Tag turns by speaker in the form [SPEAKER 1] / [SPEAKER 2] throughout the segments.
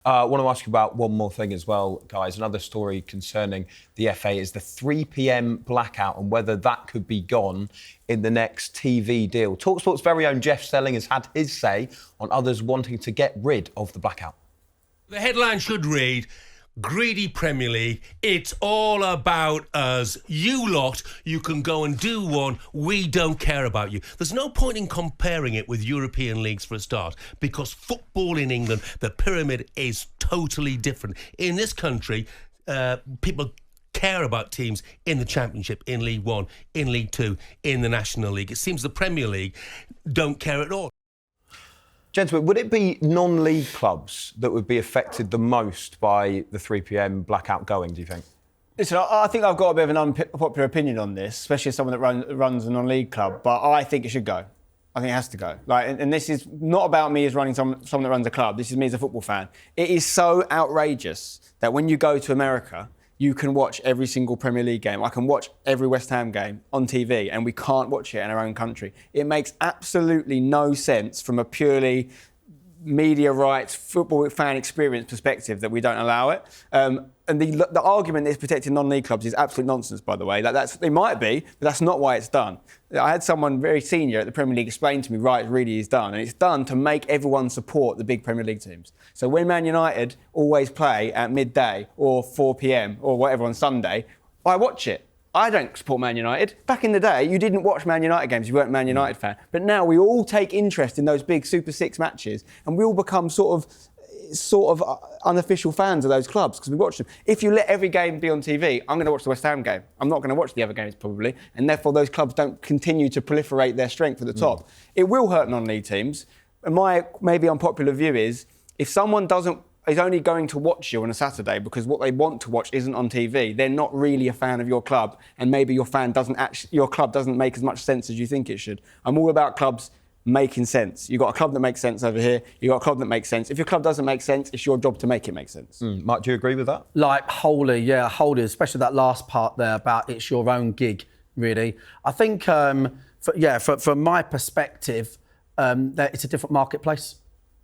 [SPEAKER 1] I want to ask you about one more thing as well, guys. Another story concerning the FA is the 3 p.m. blackout and whether that could be gone in the next TV deal. talkSPORT's very own Jeff Stelling has had his say on others wanting to get rid of the blackout.
[SPEAKER 2] The headline should read, "Greedy Premier League, it's all about us. You lot, you can go and do one. We don't care about you." There's no point in comparing it with European leagues for a start, because football in England, the pyramid is totally different. In this country, people care about teams in the Championship, in League One, in League Two, in the National League. It seems the Premier League don't care at all.
[SPEAKER 1] Gentlemen, would it be non-league clubs that would be affected the most by the 3 p.m. blackout going, do you think?
[SPEAKER 3] Listen, I think I've got a bit of an unpopular opinion on this, especially as someone that runs a non-league club, but I think it should go. I think it has to go. And this is not about me as running someone that runs a club. This is me as a football fan. It is so outrageous that when you go to America, you can watch every single Premier League game. I can watch every West Ham game on TV, and we can't watch it in our own country. It makes absolutely no sense from a purely media rights, football fan experience perspective that we don't allow it. And the argument that it's protecting non-league clubs is absolute nonsense, by the way. It might be, but that's not why it's done. I had someone very senior at the Premier League explain to me, right, it really is done. And it's done to make everyone support the big Premier League teams. So when Man United always play at midday or 4 p.m. or whatever on Sunday, I watch it. I don't support Man United. Back in the day, you didn't watch Man United games, you weren't a Man United fan. But now we all take interest in those big Super Six matches, and we all become sort of unofficial fans of those clubs because we watch them. If you let every game be on TV, I'm going to watch the West Ham game. I'm not going to watch the other games probably, and therefore those clubs don't continue to proliferate their strength at the top. It will hurt non-league teams. And my maybe unpopular view is, if someone is only going to watch you on a Saturday because what they want to watch isn't on TV, they're not really a fan of your club, and maybe your club doesn't make as much sense as you think it should. I'm all about clubs making sense. You've got a club that makes sense over here, you've got a club that makes sense. If your club doesn't make sense, it's your job to make it make sense.
[SPEAKER 1] Mark, do you agree with that?
[SPEAKER 4] Wholly, especially that last part there about it's your own gig, really. I think, from my perspective, that it's a different marketplace.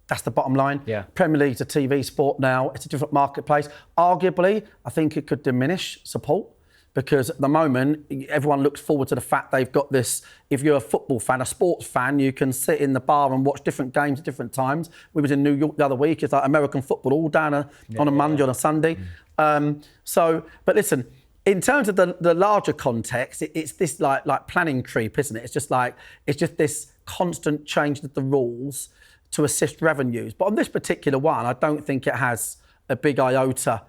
[SPEAKER 4] That's the bottom line.
[SPEAKER 3] Yeah.
[SPEAKER 4] Premier League's a TV sport now. It's a different marketplace. Arguably, I think it could diminish support because at the moment, everyone looks forward to the fact they've got this. If you're a football fan, a sports fan, you can sit in the bar and watch different games at different times. We was in New York the other week. It's like American football all down on a Monday, on a Sunday. But listen, in terms of the larger context, it's this like planning creep, isn't it? It's just this constant change of the rules to assist revenues. But on this particular one, I don't think it has a big iota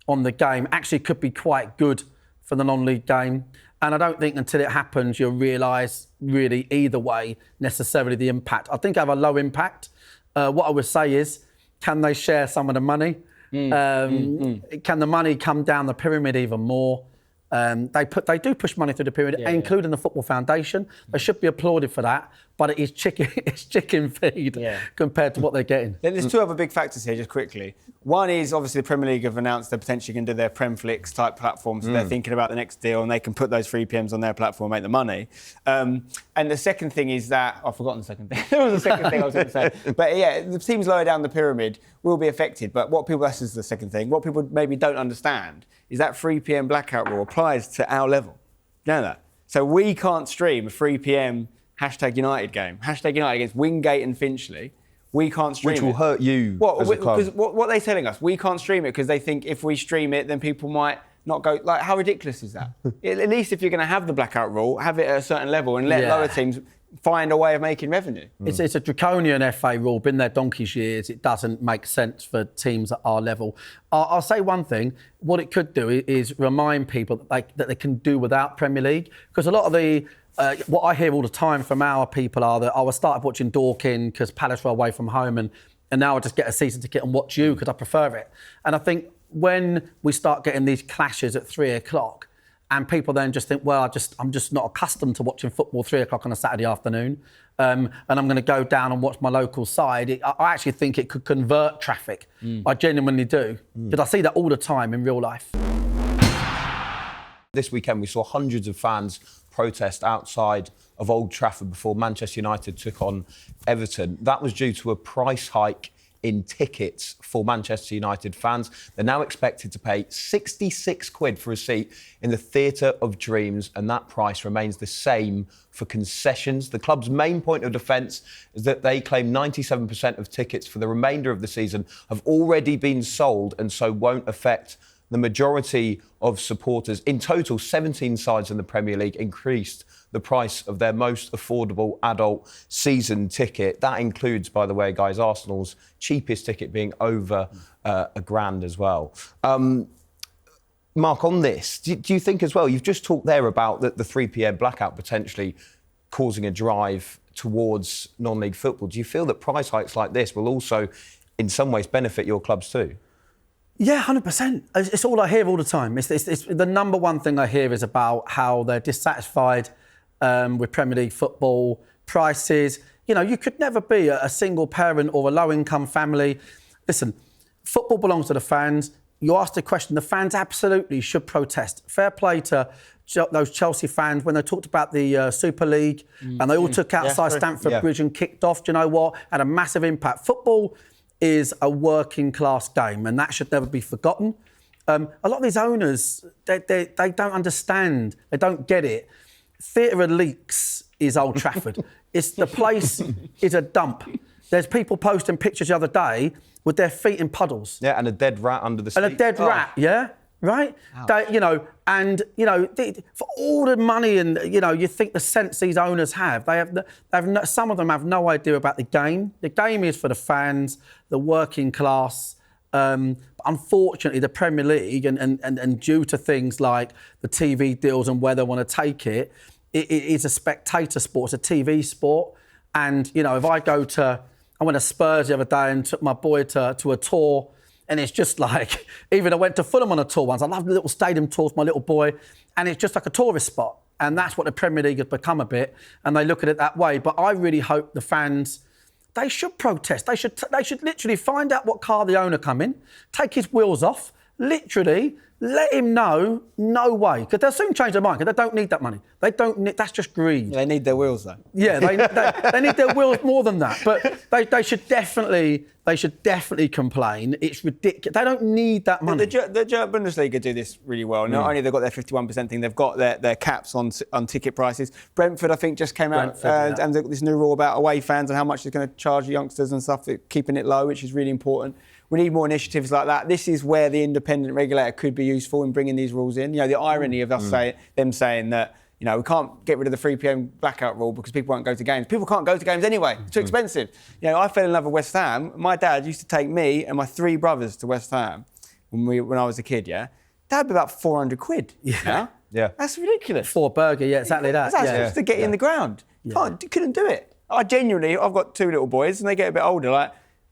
[SPEAKER 4] on the game. Actually, could be quite good for the non-league game. And I don't think until it happens, you'll realise really either way necessarily the impact. I think I have a low impact. What I would say is, can they share some of the money? Can the money come down the pyramid even more? They do push money through the pyramid, including the Football Foundation. They should be applauded for that, but it is chicken feed compared to what they're getting.
[SPEAKER 3] There's two other big factors here, just quickly. One is obviously the Premier League have announced they're potentially going to do their Premflix type platform, so they're thinking about the next deal and they can put those 3 PMs on their platform and make the money. And the second thing is that, I've forgotten the second thing. There was a second thing I was going to say. But yeah, the teams lower down the pyramid will be affected, but this is the second thing, what people maybe don't understand is that 3 PM blackout rule applies to our level. You know that? So we can't stream a 3 PM #United game. #United against Wingate and Finchley. We can't stream it.
[SPEAKER 1] Which will hurt you as a club.
[SPEAKER 3] Because what they're telling us, we can't stream it because they think if we stream it, then people might not go. Like, how ridiculous is that? At least if you're going to have the blackout rule, have it at a certain level and let lower teams find a way of making revenue.
[SPEAKER 4] It's a draconian FA rule, been there donkey's years. It doesn't make sense for teams at our level. I'll say one thing, what it could do is remind people that they can do without Premier League. Because a lot of what I hear all the time from our people are that I started watching Dorking because Palace were away from home and now I just get a season ticket and watch you because I prefer it. And I think when we start getting these clashes at 3 o'clock, and people then just think, well, I'm just not accustomed to watching football 3 o'clock on a Saturday afternoon, and I'm going to go down and watch my local side. I actually think it could convert traffic. I genuinely do, because I see that all the time in real life.
[SPEAKER 1] This weekend, we saw hundreds of fans protest outside of Old Trafford before Manchester United took on Everton. That was due to a price hike in tickets for Manchester United fans. They're now expected to pay 66 quid for a seat in the Theatre of Dreams, and that price remains the same for concessions. The club's main point of defence is that they claim 97% of tickets for the remainder of the season have already been sold and so won't affect the majority of supporters. In total, 17 sides in the Premier League increased the price of their most affordable adult season ticket. That includes, by the way, guys, Arsenal's cheapest ticket being over £1,000 as well. Marc, on this, do you think as well, you've just talked there about the 3 p.m. blackout potentially causing a drive towards non-league football. Do you feel that price hikes like this will also, in some ways, benefit your clubs too?
[SPEAKER 4] Yeah, 100%. It's all I hear all the time. It's the number one thing I hear is about how they're dissatisfied with Premier League football, prices. You know, you could never be a single parent or a low-income family. Listen, football belongs to the fans. You asked the question, the fans absolutely should protest. Fair play to those Chelsea fans when they talked about the Super League and they all took outside Stamford Bridge and kicked off. Do you know what? Had a massive impact. Football is a working class game and that should never be forgotten. A lot of these owners, they don't understand, they don't get it. Theatre of Leaks is Old Trafford. The place is a dump. There's people posting pictures the other day with their feet in puddles.
[SPEAKER 1] Yeah, and a dead rat under the seat.
[SPEAKER 4] And a dead rat, yeah? Right? They, for all the money and, you think the sense these owners have, some of them have no idea about the game. The game is for the fans, the working class. Unfortunately, the Premier League, and due to things like the TV deals and where they want to take it, it is a spectator sport, it's a TV sport. And, if I went to Spurs the other day and took my boy to a tour, and it's just like, even I went to Fulham on a tour once. I love the little stadium tours, my little boy, and it's just like a tourist spot. And that's what the Premier League has become a bit, and they look at it that way. But I really hope the fans, they should protest. They should literally find out what car the owner come in, take his wheels off, literally let him know, no way. Because they'll soon change their mind, because they don't need that money. They don't need, that's just greed.
[SPEAKER 3] They need their wheels, though.
[SPEAKER 4] Yeah, they need their wheels more than that. But they should definitely complain. It's ridiculous. They don't need that money.
[SPEAKER 3] The German Bundesliga do this really well. Not only they've got their 51% thing, they've got their caps on ticket prices. Brentford, I think, just came out and they've got this new rule about away fans and how much they're going to charge youngsters and stuff, keeping it low, which is really important. We need more initiatives like that. This is where the independent regulator could be useful in bringing these rules in. The irony of them saying that, we can't get rid of the 3 p.m. blackout rule because people won't go to games. People can't go to games anyway. It's too expensive. I fell in love with West Ham. My dad used to take me and my 3 brothers to West Ham when I was a kid, That'd be about 400 quid. Yeah. That's ridiculous.
[SPEAKER 4] For a burger, exactly that.
[SPEAKER 3] That's just to get in the ground. You couldn't do it. I've got 2 little boys and they get a bit older,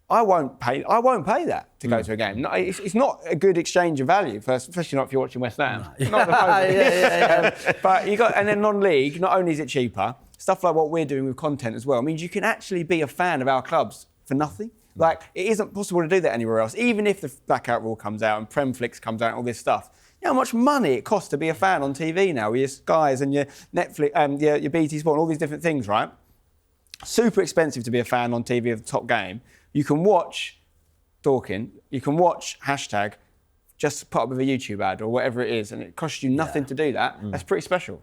[SPEAKER 3] I won't pay that to go to a game. No, it's not a good exchange of value, especially not if you're watching West Ham. But and then non-league, not only is it cheaper, stuff like what we're doing with content as well means you can actually be a fan of our clubs for nothing. It isn't possible to do that anywhere else. Even if the blackout rule comes out and Premflix comes out and all this stuff, how much money it costs to be a fan on TV now with your Skies and your Netflix, your BT Sport and all these different things, right? Super expensive to be a fan on TV of the top game. You can watch Dorking, you can watch hashtag, just put up with a YouTube ad or whatever it is, and it costs you nothing to do that. That's pretty special.